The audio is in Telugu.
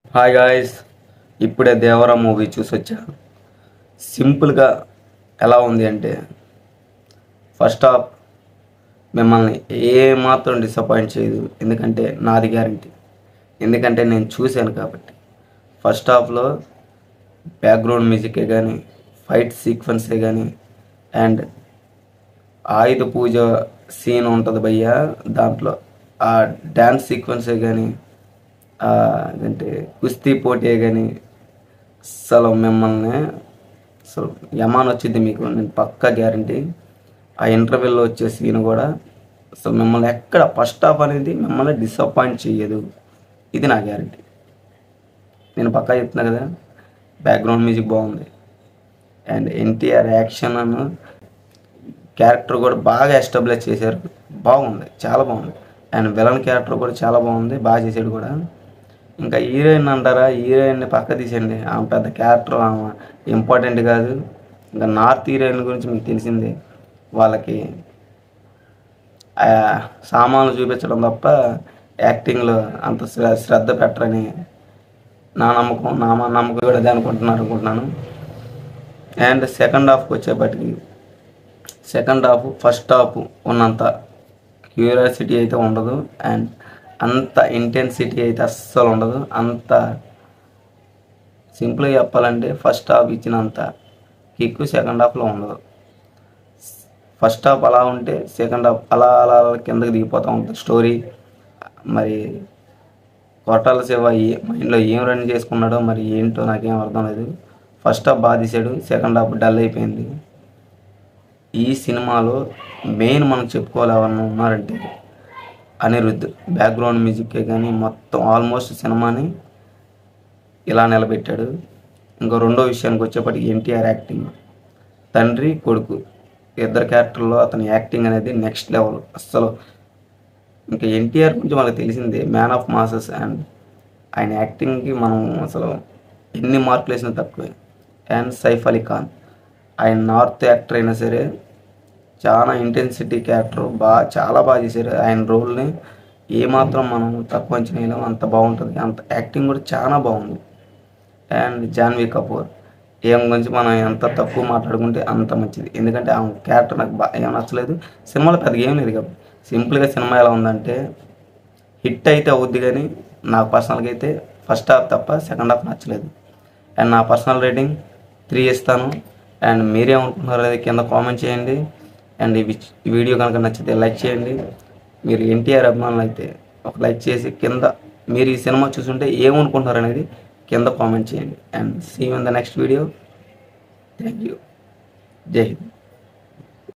హాయ్ గాయ్స్, ఇప్పుడే దేవరా మూవీ చూసొచ్చా. సింపుల్గా ఎలా ఉంది అంటే, ఫస్ట్ హాఫ్ మిమ్మల్ని ఏమాత్రం డిసప్పాయింట్ చేయదు. ఎందుకంటే నాది గ్యారంటీ, ఎందుకంటే నేను చూశాను కాబట్టి. ఫస్ట్ హాఫ్లో బ్యాక్గ్రౌండ్ మ్యూజికే కానీ, ఫైట్ సీక్వెన్సే కానీ, అండ్ ఆయుధ పూజ సీన్ ఉంటుంది భయ్యా, దాంట్లో ఆ డ్యాన్స్ సీక్వెన్సే కానీ, అంటే కుస్తీ పోటీ కానీ, అసలు మిమ్మల్ని అసలు యమాన్ వచ్చింది మీకు, నేను పక్కా గ్యారంటీ. ఆ ఇంటర్వెల్లో వచ్చే సీన్ కూడా అసలు మిమ్మల్ని ఎక్కడ ఫస్ట్ హాఫ్ అనేది మిమ్మల్ని డిసప్పాయింట్ చేయదు. ఇది నా గ్యారంటీ, నేను పక్కా చెప్తున్నా కదా. బ్యాక్గ్రౌండ్ మ్యూజిక్ బాగుంది, and NTR action Anu character కూడా బాగా ఎస్టాబ్లిష్ చేశారు. బాగుంది, చాలా బాగుంది. అండ్ విలన్ క్యారెక్టర్ కూడా చాలా బాగుంది, బాగా చేశాడు కూడా. ఇంకా హీరోయిన్ అంటారా, హీరోయిన్ని పక్క తీసేయండి, ఆమె పెద్ద క్యారెక్టర్, ఆమె ఇంపార్టెంట్ కాదు. ఇంకా నార్త్ హీరోయిన్ గురించి మీకు తెలిసిందే, వాళ్ళకి సామాన్లు చూపించడం తప్ప యాక్టింగ్లో అంత శ్రద్ధ పెట్టరని నా నమ్మకం కూడా అదే అనుకుంటున్నాను. అండ్ సెకండ్ హాఫ్కి వచ్చేప్పటికి, సెకండ్ హాఫ్ ఫస్ట్ హాఫ్ ఉన్నంత క్యూరియాసిటీ అయితే ఉండదు, అండ్ అంత ఇంటెన్సిటీ అయితే అస్సలు ఉండదు. అంత సింపుల్గా చెప్పాలంటే ఫస్ట్ హాఫ్ ఇచ్చినంత కిక్ సెకండ్ హాఫ్లో ఉండదు. ఫస్ట్ హాఫ్ అలా ఉంటే సెకండ్ హాఫ్ అలా అలా కిందకి దిగిపోతూ ఉంటుంది స్టోరీ. మరి కొట్టాల శివ మైండ్లో ఏం రన్ చేసుకున్నాడో మరి ఏంటో నాకేం అర్థం లేదు. ఫస్ట్ హాఫ్ బాగా తీశాడు, సెకండ్ హాఫ్ డల్ అయిపోయింది. ఈ సినిమాలో మెయిన్ మనం చెప్పుకోవాలి ఎవరన్నా ఉన్నారంటే అనిరుద్ధ్. బ్యాక్గ్రౌండ్ మ్యూజిక్కే కానీ మొత్తం ఆల్మోస్ట్ సినిమాని ఇలా నిలబెట్టాడు. ఇంకో రెండో విషయానికి వచ్చేప్పటికి ఎన్టీఆర్ యాక్టింగ్, తండ్రి కొడుకు ఇద్దరు క్యారెక్టర్లో అతని యాక్టింగ్ అనేది నెక్స్ట్ లెవెల్ అస్సలు. ఇంకా ఎన్టీఆర్ గురించి మనకు తెలిసిందే, మ్యాన్ ఆఫ్ మాసెస్, అండ్ ఆయన యాక్టింగ్కి మనం అసలు ఎన్ని మార్కులు వేసినా తక్కువే. అండ్ సైఫ్ అలీ ఖాన్, ఆయన నార్త్ యాక్టర్ అయినా సరే చాలా ఇంటెన్సిటీ క్యారెక్టర్ చాలా బాగా చేశారు. ఆయన రోల్ని ఏమాత్రం మనం తక్కువ అంచనా వేయలేం, అంత బాగుంటుంది. అంత యాక్టింగ్ కూడా చాలా బాగుంది. అండ్ జాన్వీ కపూర్, ఏం గురించి మనం ఎంత తక్కువ మాట్లాడుకుంటే అంత మంచిది. ఎందుకంటే ఆమె క్యారెక్టర్ నాకు ఏం నచ్చలేదు. సినిమాలో పెద్దగా ఏం లేదు కాబట్టి సింపుల్గా సినిమా ఎలా ఉందంటే హిట్ అయితే అవుద్ది, కానీ నాకు పర్సనల్గా అయితే ఫస్ట్ హాఫ్ తప్ప సెకండ్ హాఫ్ నచ్చలేదు. అండ్ నా పర్సనల్ రేటింగ్ 3 ఇస్తాను. అండ్ మీరేమనుకుంటున్నారో అది కింద కామెంట్ చేయండి. అండ్ ఈ వీడియో కనుక నచ్చితే లైక్ చేయండి. మీరు ఎన్టీఆర్ అభిమానులు అయితే ఒక లైక్ చేసి కింద మీరు ఈ సినిమా చూస్తుంటే ఏమనుకుంటున్నారు అనేది కింద కామెంట్ చేయండి. And see you in the next video. Thank you. జై హింద్.